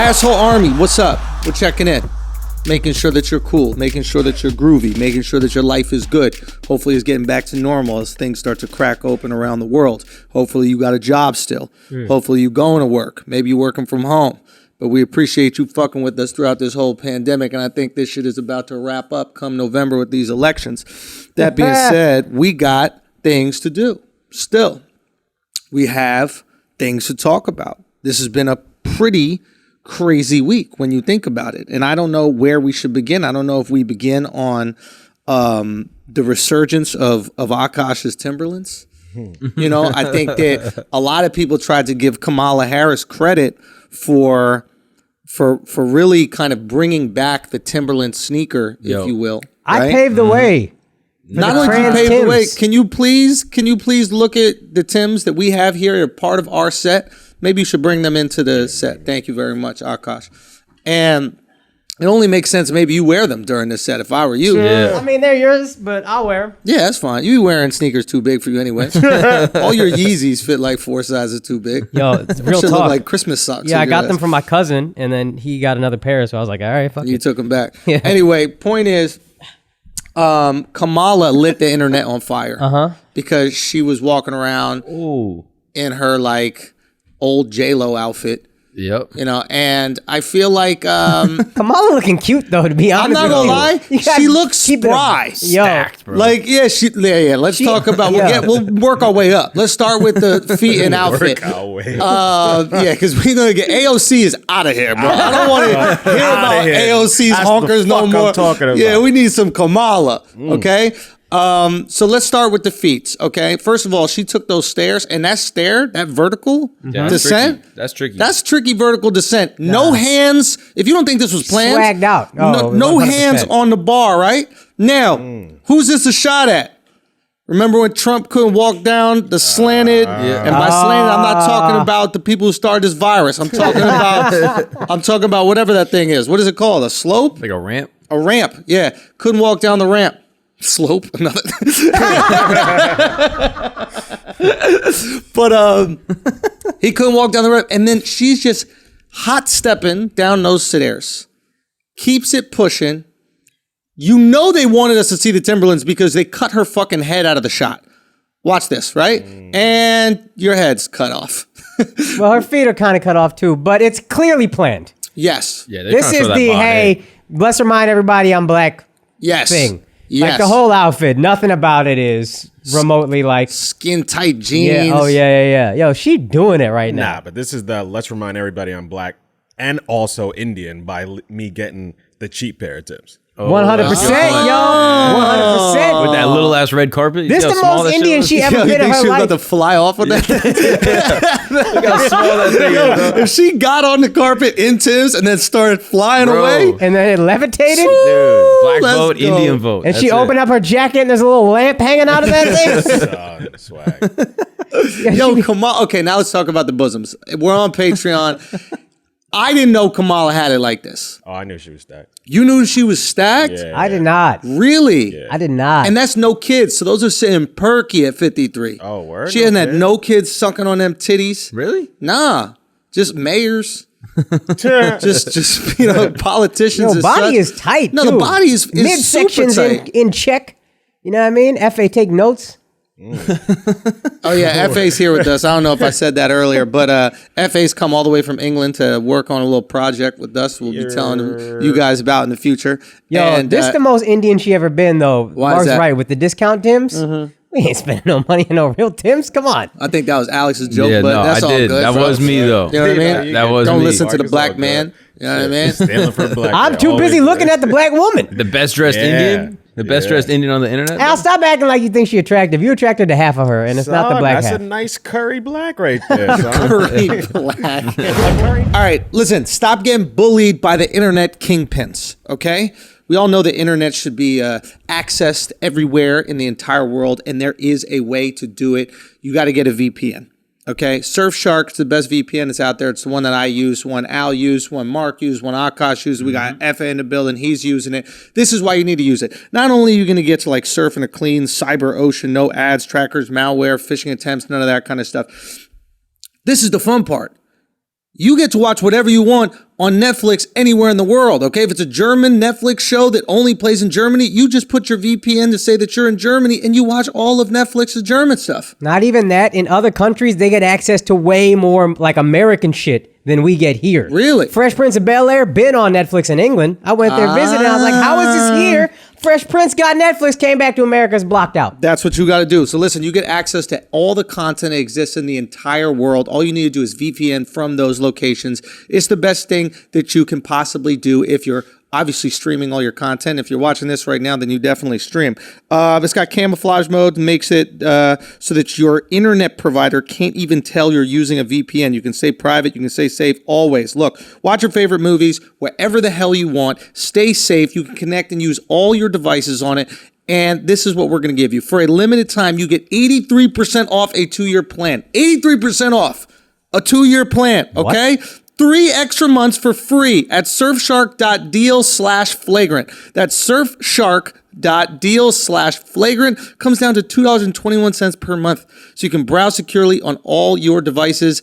Asshole Army, what's up? We're checking in. Making sure that you're cool, making sure that you're groovy, making sure that your life is good. Hopefully it's getting back to normal as things start to crack open around the world. Hopefully you got a job still. Hopefully you going to work. Maybe you're working from home. But we appreciate you fucking with us throughout this whole pandemic, and I think this shit is about to wrap up come November with these elections. That being said, we got things to do. Still, we have things to talk about. This has been a pretty crazy week when you think about it. And I don't know where we should begin. I don't know if we begin on the resurgence of Akaash's Timberlands. You know, I think that a lot of people tried to give Kamala Harris credit for really kind of bringing back the Timberland sneaker, if you will. Right? I paved the way. Not only did you pave the way, can you please look at the Tims that we have here? They're part of our set. Maybe you should bring them into the set. Thank you very much, Akaash. And it only makes sense maybe you wear them during this set if I were you. Sure. Yeah. I mean, they're yours, but I'll wear them. Yeah, that's fine. You be wearing sneakers too big for you anyway. All your Yeezys fit like 4 sizes too big. Yo, it's real talk. Look like Christmas socks. Yeah, I got them from my cousin, and then he got another pair, so I was like, all right, fuck it. You took them back. Yeah. Anyway, point is, Kamala lit the internet on fire because she was walking around in her like old J-Lo outfit. Yep. You know, and I feel like Kamala looking cute though, to be honest. I'm not gonna lie, she looks spry. Stacked, bro. Like, let's talk about we'll work our way up. Let's start with the feet and outfit. Work our way up. Because we're gonna get AOC is out of here, bro. I don't want to hear about AOC's honkers no more. I'm talking about. Yeah, we need some Kamala. Okay. So let's start with the feet, okay? First of all, she took those stairs, and that vertical descent. That's tricky. That's tricky vertical descent. No hands. If you don't think this was planned. Swagged out. No hands on the bar, right? Now, who's this a shot at? Remember when Trump couldn't walk down the slanted? And by slanted, I'm not talking about the people who started this virus. I'm talking about whatever that thing is. What is it called? A slope? Like a ramp? A ramp, yeah. Couldn't walk down the ramp. Slope, another. But he couldn't walk down the ramp, and then she's just hot stepping down those stairs, keeps it pushing. You know they wanted us to see the Timberlands because they cut her fucking head out of the shot. Watch this, right? And your head's cut off. Well, her feet are kind of cut off too, but it's clearly planned. Yes. Yeah. This is the hey, let's remind everybody I'm black. Yes. Thing. Yes. Like the whole outfit, nothing about it is remotely like skin tight jeans. Yeah, yeah. Yo, she doing it right now. Nah, but this is the let's remind everybody I'm black and also Indian by me getting the cheap pair of Timbs. 100%, yo. 100%. With that little ass red carpet. This is the most Indian she ever been in her she was life. about to fly off with that? Look how small that thing is, bro. If she got on the carpet in Tim's and then started flying away. And then it levitated. Dude, black Let's vote, go. Indian vote. And she opened up her jacket and there's a little lamp hanging out of that thing. Swag. Yo, Kamala. Okay, now let's talk about the bosoms. We're on Patreon. I didn't know Kamala had it like this. Oh, I knew she was stacked. You knew she was stacked? Yeah. I did not. Really? Yeah. I did not. And that's no kids. So those are sitting perky at 53. Oh, word? She hadn't had no kids sucking on them titties. Really? Nah. Just mayors. just politicians. Your body is tight. No, too. the body is midsections super tight. in check. You know what I mean? FA take notes. Oh yeah, FA's here with us. I don't know if I said that earlier, but FA's come all the way from England to work on a little project with us. We'll be telling you guys about in the future. Yo, and, this the most Indian she ever been though. Why is Mark's that? right with the discount Tims. We ain't spending no money on no real Tims. Come on. I think that was Alex's joke, Yeah, but no, that's I all did. good. That bro. was me though. You know what I mean? That was Don't me. listen to the Mark is black all man. good. You know what I mean? Stealing for black. I'm too always busy looking good. at the black woman. The best dressed Indian? The best dressed Indian on the internet? Al, stop acting like you think she attractive. You attracted to half of her, and it's not the Son, black that's half. a nice curry black right there, son. Curry black. All right, listen, stop getting bullied by the internet kingpins, okay? We all know the internet should be accessed everywhere in the entire world, and there is a way to do it. You got to get a VPN, okay? Surfshark's the best VPN that's out there. It's the one that I use, one Al used, one Mark used, one Akaash used. We got FA in the building. He's using it. This is why you need to use it. Not only are you going to get to like surf in a clean cyber ocean, no ads, trackers, malware, phishing attempts, none of that kind of stuff. This is the fun part. You get to watch whatever you want on Netflix anywhere in the world, okay? If it's a German Netflix show that only plays in Germany, you just put your VPN to say that you're in Germany and you watch all of Netflix's German stuff. Not even that. In other countries, they get access to way more like American shit than we get here. Really? Fresh Prince of Bel-Air been on Netflix in England. I went there visiting. I was like, how is this here? Fresh Prince got Netflix, came back to America, it's blocked out. That's what you got to do. So listen, you get access to all the content that exists in the entire world. All you need to do is VPN from those locations. It's the best thing that you can possibly do if you're obviously streaming all your content. If you're watching this right now, then you definitely stream. It's got camouflage mode, makes it so that your internet provider can't even tell you're using a VPN. You can stay private, you can stay safe always. Look, watch your favorite movies wherever the hell you want. Stay safe. You can connect and use all your devices on it. And this is what we're going to give you. For a limited time, you get 83% off a 2-year plan. 83% off a 2-year plan, okay? What? 3 extra months for free at surfshark.deal/flagrant. That's surfshark.deal/flagrant. Comes down to $2.21 per month. So you can browse securely on all your devices.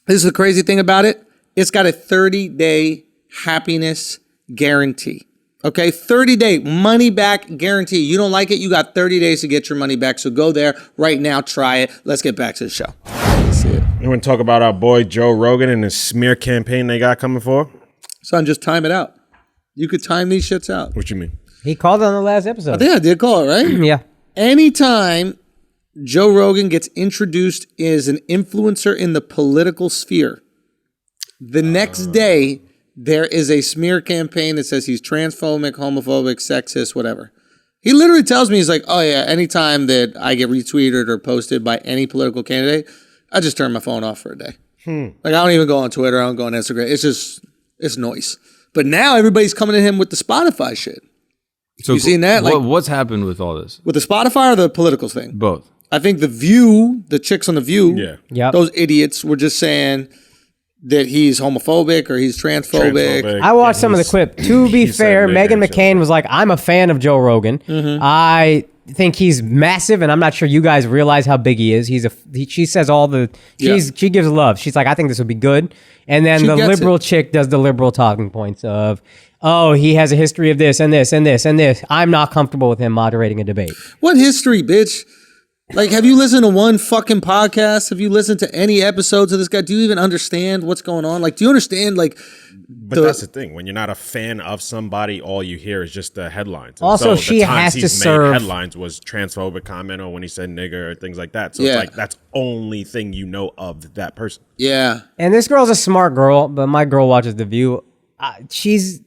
This is the crazy thing about it. It's got a 30-day happiness guarantee. Okay, 30-day money back guarantee. You don't like it, you got 30 days to get your money back. So go there right now, try it. Let's get back to the show. Let's see it. You want to talk about our boy Joe Rogan and his smear campaign they got coming for? Son, just time it out. You could time these shits out. What you mean? He called it on the last episode. I think I did call it, right? Yeah. Anytime Joe Rogan gets introduced as an influencer in the political sphere, the next day there is a smear campaign that says he's transphobic, homophobic, sexist, whatever. He literally tells me, he's like, oh yeah, anytime that I get retweeted or posted by any political candidate, I just turn my phone off for a day. Like, I don't even go on Twitter. I don't go on Instagram. It's noise. But now everybody's coming at him with the Spotify shit. So you seen that? Like, what's happened with all this? with the Spotify or the political thing? Both. I think The View, the chicks on The View, Yep. those idiots were just saying that he's homophobic or he's transphobic. I watched some of the clip. To be fair, Meghan McCain was like, I'm a fan of Joe Rogan. I think he's massive, and I'm not sure you guys realize how big he is. She says all the, she gives love. She's like, I think this would be good. And then the liberal chick does the liberal talking points of, oh, he has a history of this and this and this and this. I'm not comfortable with him moderating a debate. What history, bitch? Like, have you listened to one fucking podcast? Have you listened to any episodes of this guy? Do you even understand what's going on? Like, do you understand, like... But that's the thing. When you're not a fan of somebody, all you hear is just the headlines. And also, so she has to serve... headlines was transphobic comment or when he said nigger or things like that. So it's like, that's only thing you know of that person. Yeah. And this girl's a smart girl, but my girl watches The View. She's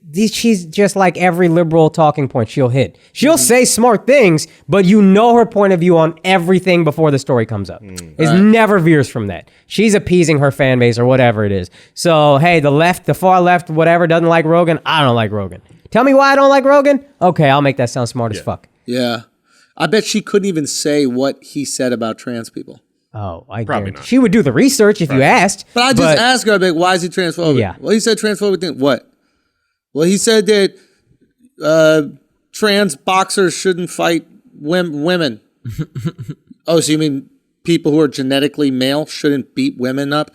just like every liberal talking point she'll hit. She'll say smart things, but you know her point of view on everything before the story comes up. It never veers from that. She's appeasing her fan base or whatever it is. So, hey, the far left, whatever, doesn't like Rogan. I don't like Rogan. Tell me why I don't like Rogan? Okay, I'll make that sound smart as fuck. Yeah. I bet she couldn't even say what he said about trans people. Oh, Probably guarantee. not. She would do the research if you asked. But I just asked her, like, why is he transphobic? Yeah. Well, he said transphobic thing. What? Well, he said that trans boxers shouldn't fight women. Oh, so you mean people who are genetically male shouldn't beat women up?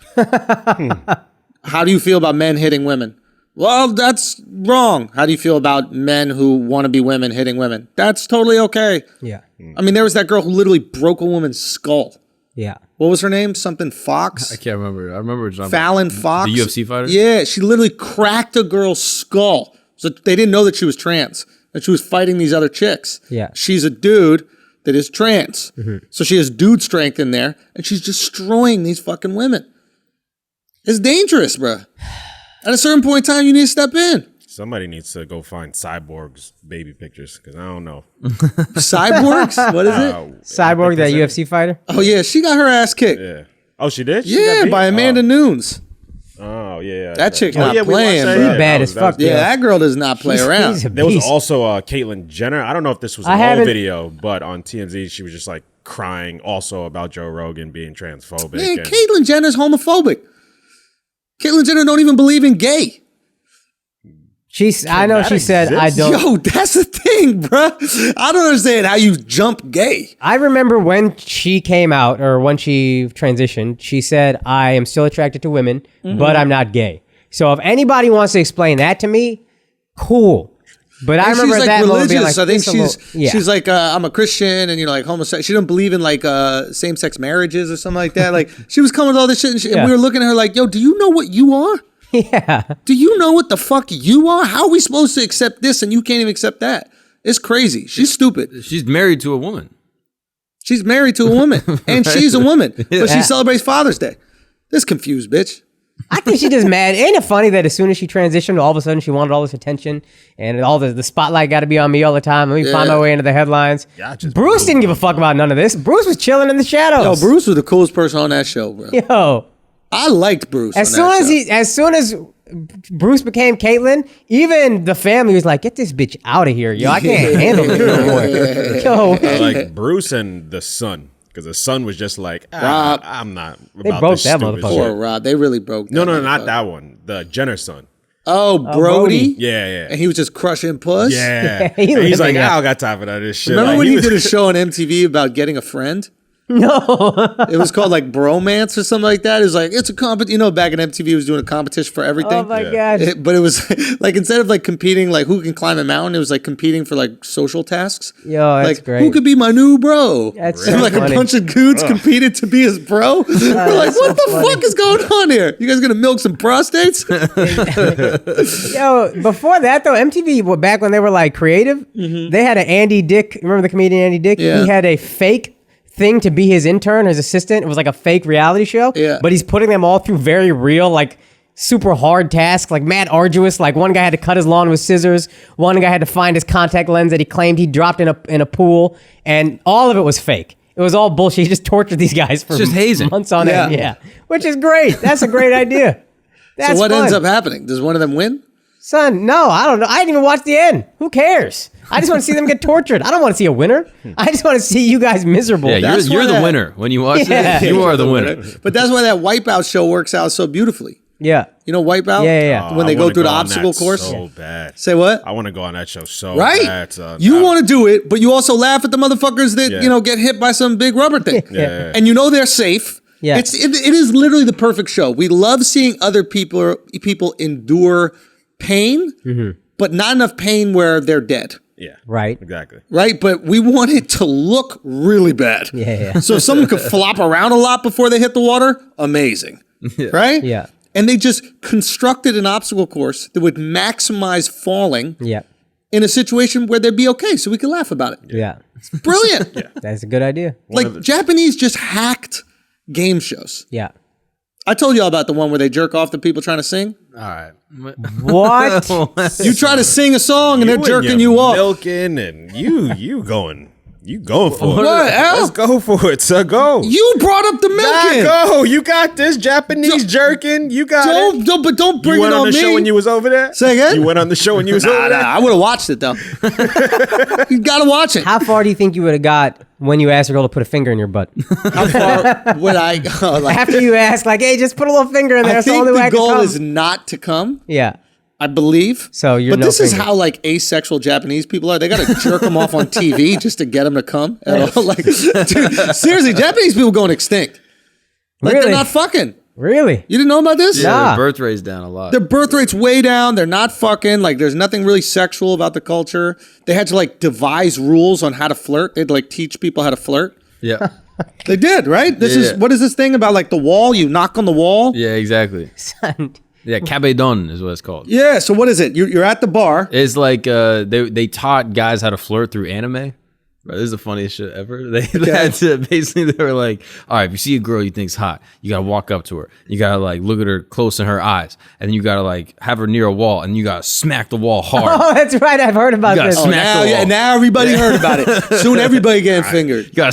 How do you feel about men hitting women? Well, that's wrong. How do you feel about men who want to be women hitting women? That's totally okay. Yeah. I mean, there was that girl who literally broke a woman's skull. Yeah. What was her name? Something Fox? I can't remember. I remember Fallon Fox. The UFC fighter? Yeah, she literally cracked a girl's skull. So they didn't know that she was trans. And she was fighting these other chicks. Yeah. She's a dude that is trans. So she has dude strength in there. And she's destroying these fucking women. It's dangerous, bro. At a certain point in time, you need to step in. Somebody needs to go find Cyborg's baby pictures because I don't know. Cyborgs? What is it? Cyborg, that UFC fighter? Oh, yeah. She got her ass kicked. Yeah. Oh, she did? Yeah, by Amanda Nunes. Oh, yeah. That chick's not playing, bro. She's bad as fuck. Yeah, that girl does not play around. There was also Caitlyn Jenner. I don't know if this was an old video, but on TMZ, she was just like crying also about Joe Rogan being transphobic. Man, Caitlyn Jenner's homophobic. Caitlyn Jenner don't even believe in gay. I know she said, I don't. Yo, that's the thing. thing, bruh. I don't understand how you jump gay. I remember when she came out or when she transitioned, she said, I am still attracted to women, but I'm not gay. So if anybody wants to explain that to me, cool. But I remember she's like that religious. being like, I think she's like, I'm a Christian, and like homosexual. She didn't believe in like same-sex marriages or something like that. Like she was coming with all this shit, and we were looking at her like, yo, do you know what you are? Yeah. Do you know what the fuck you are? How are we supposed to accept this and you can't even accept that? It's crazy. She's stupid. She's married to a woman. She's married to a woman, and she's a woman, but she celebrates Father's Day. This confused bitch. I think she's just mad. Ain't it funny that as soon as she transitioned, all of a sudden she wanted all this attention and all the spotlight got to be on me all the time. Let me find my way into the headlines. Bruce didn't give a fuck about none of this. Bruce was chilling in the shadows. Yo, Bruce was the coolest person on that show, bro. Yo, I liked Bruce. as soon as Bruce became Caitlyn, even the family was like, "Get this bitch out of here, yo! I can't handle it no more." Yo, like Bruce and the son. Because the son was just like, Rob. I'm not about They broke this that stupid motherfucker. shit. Poor Rob. They really broke that. No, motherfucker. not that one. The Jenner son. Oh, Brody? Yeah. And he was just crushing puss? Yeah. He And he's living like, it. I don't got time for that this shit. Remember Like, when he was- did a show on MTV about getting a friend? no, It was called like Bromance or something like that. It was like, it's a competition. You know, back in MTV, it was doing a competition for everything. oh my god, But it was like, instead of like competing, like who can climb a mountain, it was like competing for like social tasks. yo, that's Like, great. who could be my new bro? That's And so like funny. a bunch of dudes competed to be his bro. We're like, that's what so the funny. fuck is going on here? You guys gonna milk some prostates? Yo, before that though, MTV, back when they were like creative, they had an Andy Dick. Remember the comedian Andy Dick? Yeah. He had a fake thing to be his intern, his assistant. It was like a fake reality show. Yeah. But he's putting them all through very real, like super hard tasks, like mad arduous. Like one guy had to cut his lawn with scissors. One guy had to find his contact lens that he claimed he dropped in a pool, and all of it was fake. It was all bullshit. He just tortured these guys for just hazing. months on end. Yeah. Yeah, which is great. That's a great idea. That's So what fun. ends up happening? Does one of them win? Son, no, I don't know. I didn't even watch the end. Who cares? I just want to see them get tortured. I don't want to see a winner. I just want to see you guys miserable. Yeah, That's you're why the that- winner. When you watch Yeah. it, you are the winner. But that's why that Wipeout show works out so beautifully. Yeah. You know Wipeout? Yeah. When they I go wanna through the on obstacle that course? So bad. Say what? I want to go on that show so Right? bad. Son. You want to do it, but you also laugh at the motherfuckers that, Yeah. get hit by some big rubber thing. Yeah. And you know they're safe. Yeah. It is literally the perfect show. We love seeing other people endure pain, but not enough pain where they're dead. Yeah. Right. Exactly. Right? But we want it to look really bad. Yeah. So if someone could flop around a lot before they hit the water, amazing. Right? Yeah. And they just constructed an obstacle course that would maximize falling Yeah. in a situation where they'd be okay, so we could laugh about it. Yeah. Brilliant. That's a good idea. Like Japanese just hacked game shows. Yeah. I told y'all about the one where they jerk off the people trying to sing. All right. What? You try to sing a song and they're and jerking your you off. milking and you going for it. What, Al? Let's go for it, sir. Go. You brought up the milking. Go. You got this Japanese jerking. You got it. Don't bring You it went on on the me. show when you was over there? Say again? You went on the show when you was over Nah, there? I would have watched it though. You gotta watch it. How far do you think you would have got when you asked a girl to put a finger in your butt? How far would I go? Like, After you asked, like, hey, just put a little finger in there. I That's the think only way I the can goal come. is not to come. Yeah. I believe. So you're But no this is finger. how like asexual Japanese people are. They got to jerk them off on TV just to get them to come. And all, like, dude, seriously, Japanese people going extinct. Like Really? they're not fucking. Really? You didn't know about this? Nah. Yeah, their birth rate's down a lot. Their birth rate's way down. They're not fucking. Like there's nothing really sexual about the culture. They had to like devise rules on how to flirt. They'd like teach people how to flirt. Yeah. They did, right? This Yeah. is what is this thing about like the wall? You knock on the wall. Yeah, exactly. Son. Yeah, kabedon is what it's called. Yeah. So what is it? You're at the bar. It's like they taught guys how to flirt through anime. Bro, this is the funniest shit ever. They had to basically, they were like, all right, if you see a girl you think's hot, you gotta walk up to her. You gotta like look at her close in her eyes, and then you gotta like have her near a wall, and you gotta smack the wall hard. Oh, that's right. I've heard about You gotta this. smack Now, the wall. yeah, now everybody heard about it. Soon everybody getting fingered. You gotta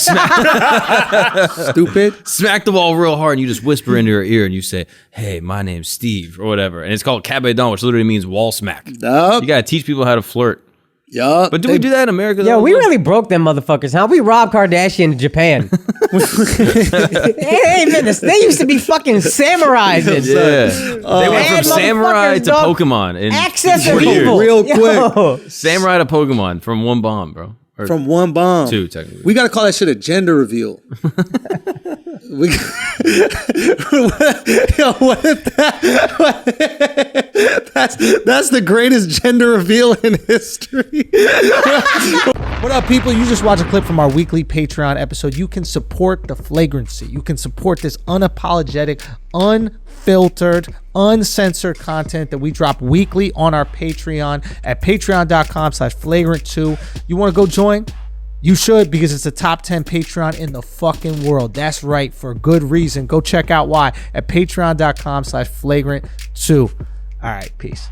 Stupid. smack the wall real hard, and you just whisper into her ear, and you say, "Hey, my name's Steve," or whatever, and it's called kabedon, which literally means wall smack. Nope. You gotta teach people how to flirt. Yeah. But do we do that in America? Yo, we really broke them motherfuckers, huh? We robbed Kardashian in Japan. Hey, man, they used to be fucking samurais. Yeah. They went from samurai to Pokemon in access 4 of years. evil. Real quick. Yo. Samurai to Pokemon from one bomb, bro. Or From one bomb. 2, technically. We got to call that shit a gender reveal. Yo, what if that's the greatest gender reveal in history. What up, people? You just watched a clip from our weekly Patreon episode. You can support the flagrancy. You can support this unapologetic, unfiltered, uncensored content that we drop weekly on our Patreon at patreon.com/flagrant2. You want to go join? You should, because it's the top 10 Patreon in the fucking world. That's right, for good reason. Go check out why at patreon.com/flagrant2. All right, peace.